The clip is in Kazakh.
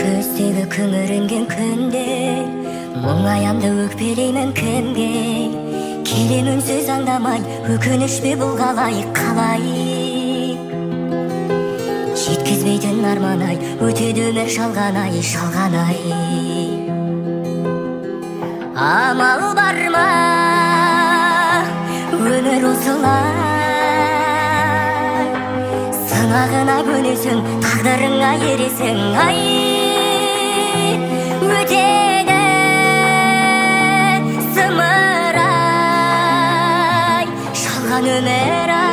Көздегі күңірінген күнде мұңаямды өкпелеймін кімге, келемін сөз аңдамай, өкінішпе бұл қалай қалай. Жеткізбейтін арман-ай, өтеді өмір шалғанай, шалғанай. Амал бар ма, өмір осылай, сынағына көнесің, тағдырыңа ересің, ай. Өтеді зымырай, шалған өмір ай.